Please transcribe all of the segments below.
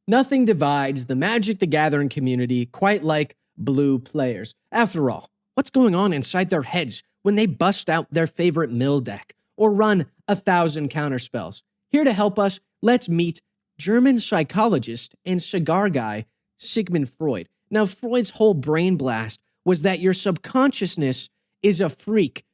Nothing divides the Magic the Gathering community quite like blue players. After all, what's going on inside their heads when they bust out their favorite mill deck or run 1,000 counterspells? Here to help us, let's meet German psychologist and cigar guy Sigmund Freud. Now, Freud's whole brain blast was that your subconsciousness is a freak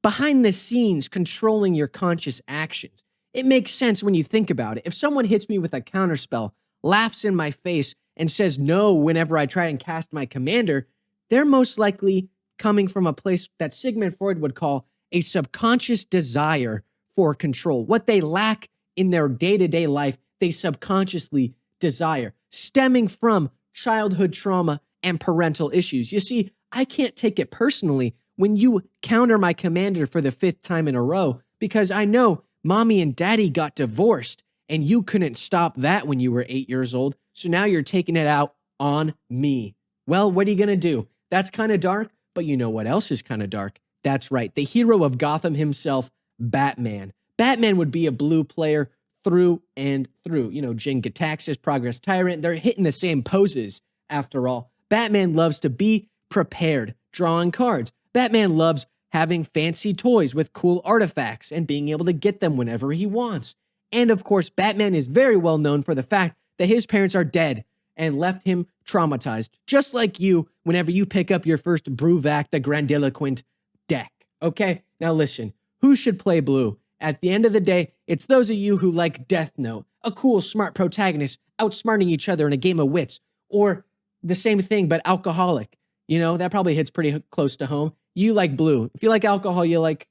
behind the scenes controlling your conscious actions. It makes sense when you think about it. If someone hits me with a counterspell, laughs in my face, and says no whenever I try and cast my commander, they're most likely coming from a place that Sigmund Freud would call a subconscious desire for control. What they lack in their day-to-day life, they subconsciously desire, stemming from childhood trauma and parental issues. You see, I can't take it personally when you counter my commander for the 5th time in a row, because I know mommy and daddy got divorced and you couldn't stop that when you were 8 years old. So now you're taking it out on me. Well, what are you going to do? That's kind of dark, but you know what else is kind of dark? That's right. The hero of Gotham himself, Batman. Batman would be a blue player through and through. You know, Jin Gataxis, Progress Tyrant, they're hitting the same poses after all. Batman loves to be prepared, drawing cards. Batman loves having fancy toys with cool artifacts and being able to get them whenever he wants. And of course, Batman is very well known for the fact that his parents are dead and left him traumatized, just like you whenever you pick up your first Bruvac the Grandiloquent deck. Okay? Now listen, who should play blue? At the end of the day, it's those of you who like Death Note, a cool, smart protagonist outsmarting each other in a game of wits, or the same thing but alcoholic. You know, that probably hits pretty close to home. You like blue. If you like alcohol, you like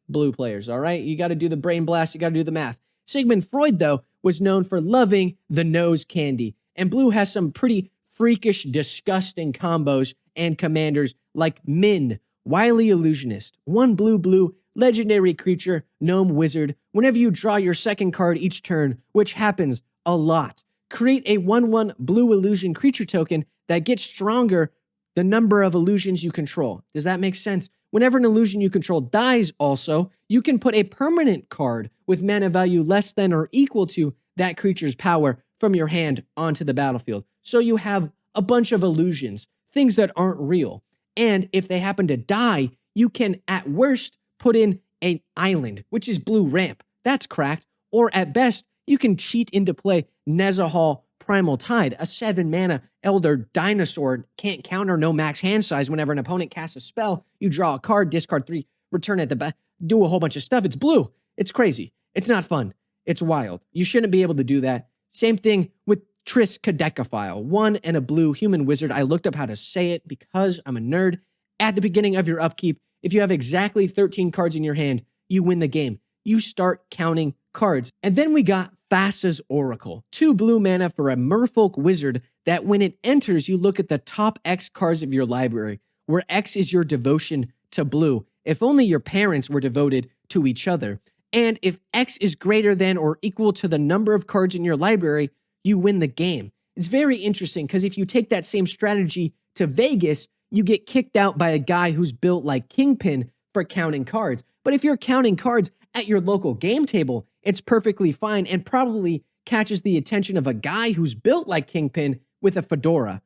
blue players, all right? You got to do the brain blast, you got to do the math. Sigmund Freud, though, was known for loving the nose candy, and blue has some pretty freakish, disgusting combos and commanders like Min, Wily Illusionist, 1 blue, legendary creature, gnome wizard. Whenever you draw your second card each turn, which happens a lot, create a 1/1 blue illusion creature token that gets stronger the number of illusions you control. Does that make sense? Whenever an illusion you control dies also, you can put a permanent card with mana value less than or equal to that creature's power from your hand onto the battlefield. So you have a bunch of illusions, things that aren't real. And if they happen to die, you can at worst put in an island, which is blue ramp. That's cracked. Or at best, you can cheat into play Nezahal Primal Tide, a 7-mana Elder Dinosaur, can't counter, no max hand size. Whenever an opponent casts a spell, you draw a card, discard 3, return at the back, do a whole bunch of stuff. It's blue. It's crazy. It's not fun. It's wild. You shouldn't be able to do that. Same thing with Triskaidekaphile, 1 and a blue human wizard. I looked up how to say it because I'm a nerd. At the beginning of your upkeep, if you have exactly 13 cards in your hand, you win the game. You start counting cards. And then we got Thassa's Oracle, 2 blue mana for a merfolk wizard that when it enters, you look at the top X cards of your library, where X is your devotion to blue. If only your parents were devoted to each other. And if X is greater than or equal to the number of cards in your library, you win the game. It's very interesting because if you take that same strategy to Vegas, you get kicked out by a guy who's built like Kingpin for counting cards. But if you're counting cards at your local game table, it's perfectly fine and probably catches the attention of a guy who's built like Kingpin with a fedora.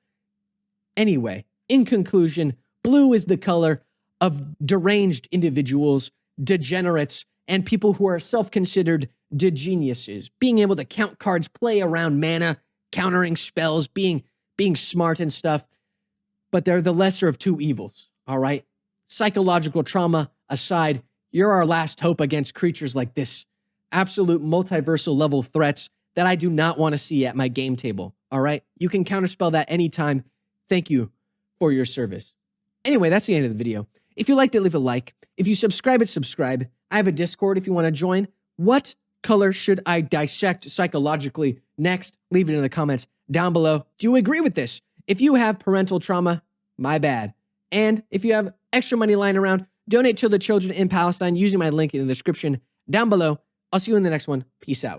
Anyway, in conclusion, blue is the color of deranged individuals, degenerates, and people who are self-considered degeniuses, being able to count cards, play around mana, countering spells, being smart and stuff. But they're the lesser of two evils, all right? Psychological trauma aside, you're our last hope against creatures like this. Absolute multiversal level threats that I do not want to see at my game table, all right? You can counterspell that anytime. Thank you for your service. Anyway, that's the end of the video. If you liked it, leave a like. If you subscribe, subscribe. I have a Discord if you want to join. What color should I dissect psychologically next? Leave it in the comments down below. Do you agree with this? If you have parental trauma, my bad. And if you have extra money lying around, donate to the children in Palestine using my link in the description down below. I'll see you in the next one. Peace out.